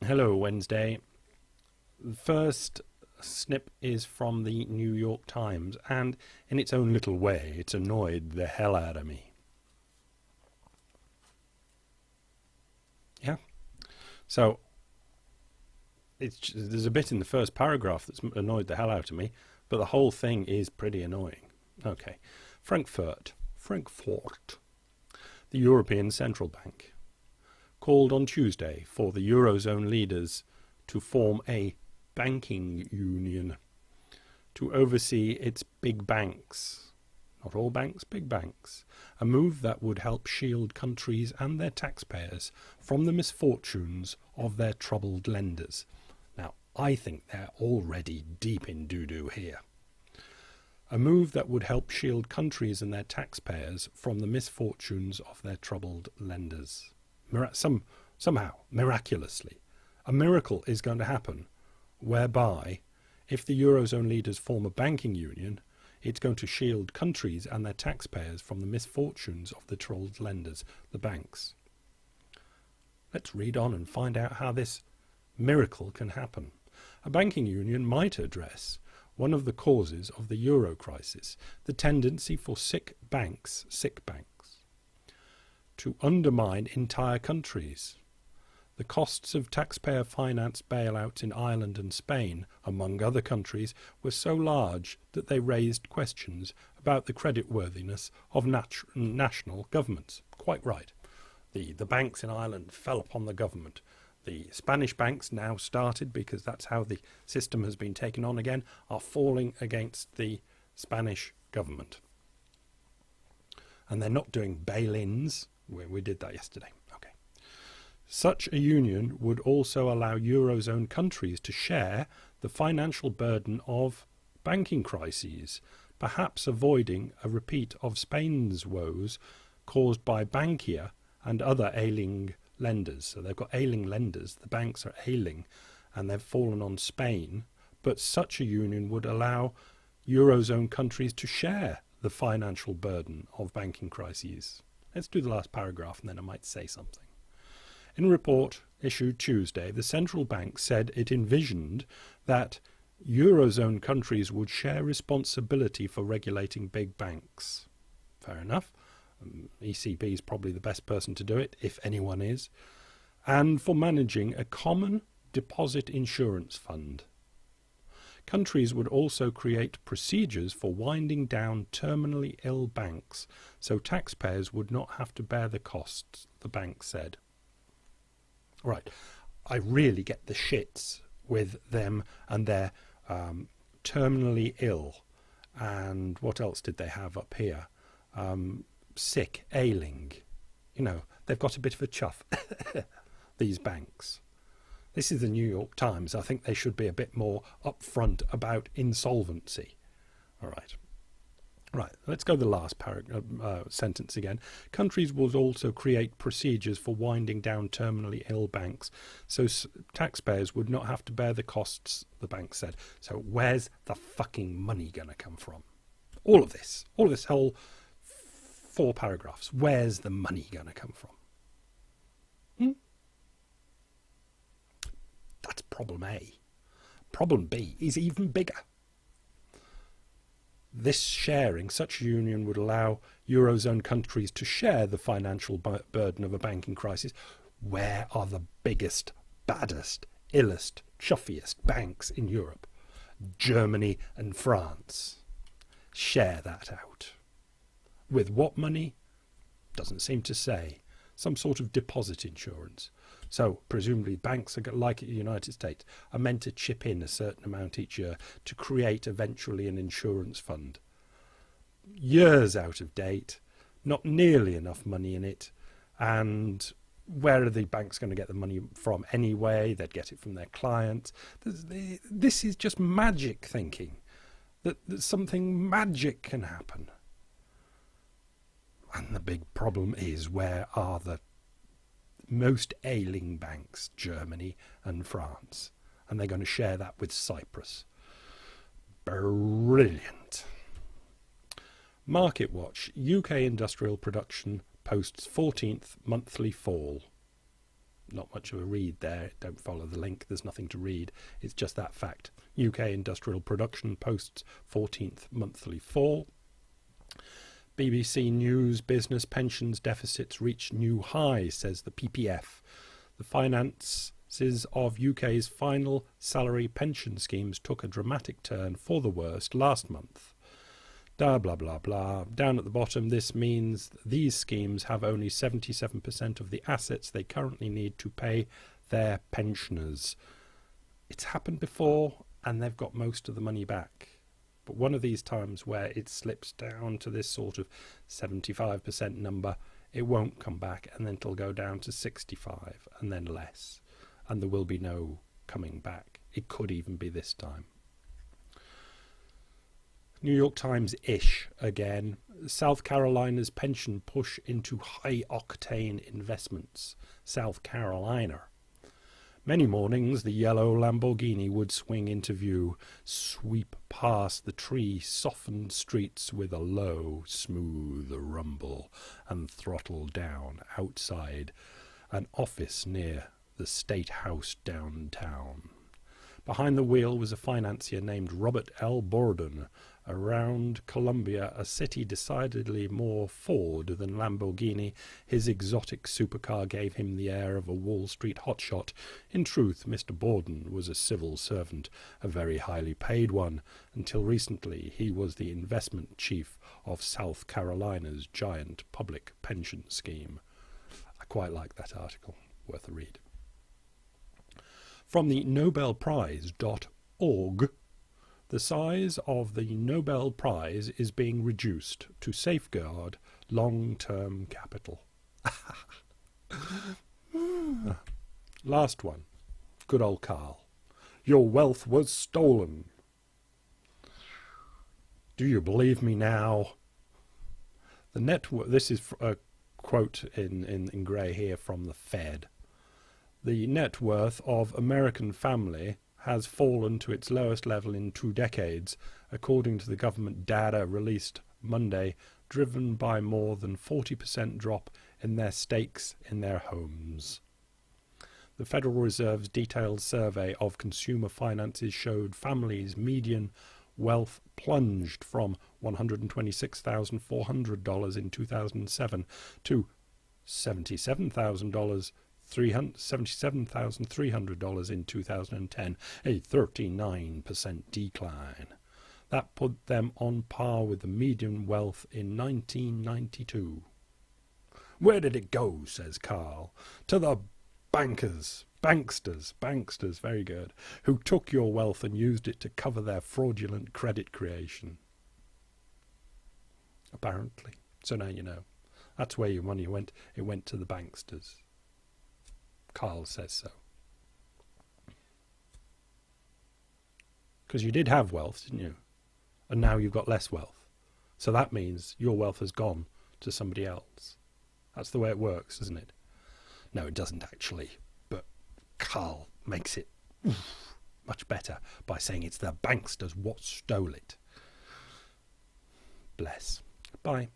Hello, Wednesday. The first snip is from the New York Times, and in its own little way, it's annoyed the hell out of me. Yeah. So, there's a bit in the first paragraph that's annoyed the hell out of me, but the whole thing is pretty annoying. Okay. Frankfurt, the European Central Bank, called on Tuesday for the Eurozone leaders to form a banking union to oversee its big banks. Not all banks, big banks. A move that would help shield countries and their taxpayers from the misfortunes of their troubled lenders. Now, I think they're already deep in doo-doo here. A move that would help shield countries and their taxpayers from the misfortunes of their troubled lenders. Somehow, miraculously, a miracle is going to happen whereby, if the Eurozone leaders form a banking union, it's going to shield countries and their taxpayers from the misfortunes of the troubled lenders, the banks. Let's read on and find out how this miracle can happen. A banking union might address one of the causes of the euro crisis, the tendency for sick banks, to undermine entire countries. The costs of taxpayer-financed bailouts in Ireland and Spain, among other countries, were so large that they raised questions about the creditworthiness of national governments. Quite right. The banks in Ireland fell upon the government. The Spanish banks, now started, because that's how the system has been taken on again, are falling against the Spanish government. And they're not doing bail-ins. We did that yesterday. Okay. Such a union would also allow Eurozone countries to share the financial burden of banking crises, perhaps avoiding a repeat of Spain's woes caused by Bankia and other ailing lenders. So they've got ailing lenders, the banks are ailing, and they've fallen on Spain, but such a union would allow Eurozone countries to share the financial burden of banking crises. Let's do the last paragraph and then I might say something. In a report issued Tuesday, the central bank said it envisioned that Eurozone countries would share responsibility for regulating big banks. Fair enough. ECB is probably the best person to do it, if anyone is. And for managing a common deposit insurance fund. Countries would also create procedures for winding down terminally ill banks, so taxpayers would not have to bear the costs, the bank said. Right, I really get the shits with them and their terminally ill. And what else did they have up here? Sick, ailing. You know, they've got a bit of a chuff, these banks. This is the New York Times. I think they should be a bit more upfront about insolvency. All right. Right, let's go to the last sentence again. Countries will also create procedures for winding down terminally ill banks, so taxpayers would not have to bear the costs, the bank said. So where's the fucking money going to come from? All of this whole 4 paragraphs. Where's the money going to come from? That's problem A. Problem B is even bigger. This sharing, such a union would allow Eurozone countries to share the financial burden of a banking crisis. Where are the biggest, baddest, illest, chuffiest banks in Europe? Germany and France. Share that out. With what money? Doesn't seem to say. Some sort of deposit insurance. So presumably banks, are like the United States, are meant to chip in a certain amount each year to create eventually an insurance fund. Years out of date, not nearly enough money in it, and where are the banks going to get the money from anyway? They'd get it from their clients. This is just magic thinking, that something magic can happen. And the big problem is, where are the most ailing banks? Germany and France. And they're going to share that with Cyprus. Brilliant. Market Watch. UK industrial production posts 14th monthly fall. not much of a read there. Don't follow the link. There's nothing to read. It's just that fact. UK industrial production posts 14th monthly fall. BBC News business pensions deficits reach new highs, says the PPF. The finances of UK's final salary pension schemes took a dramatic turn for the worst last month. Blah, blah, blah, blah. Down at the bottom, this means these schemes have only 77% of the assets they currently need to pay their pensioners. It's happened before, and they've got most of the money back. But one of these times where it slips down to this sort of 75% number, it won't come back, and then it'll go down to 65, and then less. And there will be no coming back. It could even be this time. New York Times-ish again. South Carolina's pension push into high-octane investments. South Carolina. Many mornings the yellow Lamborghini would swing into view, sweep past the tree-softened streets with a low, smooth rumble, and throttle down outside an office near the State House downtown. Behind the wheel was a financier named Robert L. Borden. Around Columbia, a city decidedly more Ford than Lamborghini, his exotic supercar gave him the air of a Wall Street hotshot. In truth, Mr. Borden was a civil servant, a very highly paid one. Until recently, he was the investment chief of South Carolina's giant public pension scheme. I quite like that article. Worth a read. From the nobelprize.org, the size of the Nobel Prize is being reduced to safeguard long-term capital. Last one. Good old Carl. Your wealth was stolen. Do you believe me now? The this is a quote in grey here from the Fed. The net worth of American family has fallen to its lowest level in 2 decades, according to the government data released Monday, driven by more than 40% drop in their stakes in their homes. The Federal Reserve's detailed survey of consumer finances showed families' median wealth plunged from $126,400 in 2007 to $77,300 in 2010, a 39% decline. That put them on par with the median wealth in 1992. Where did it go, says Carl? To the banksters, very good, who took your wealth and used it to cover their fraudulent credit creation. Apparently. So now you know. That's where your money went. It went to the banksters. Carl says so. Because you did have wealth, didn't you? And now you've got less wealth. So that means your wealth has gone to somebody else. That's the way it works, isn't it? No, it doesn't actually. But Carl makes it much better by saying it's the banksters what stole it. Bless. Bye.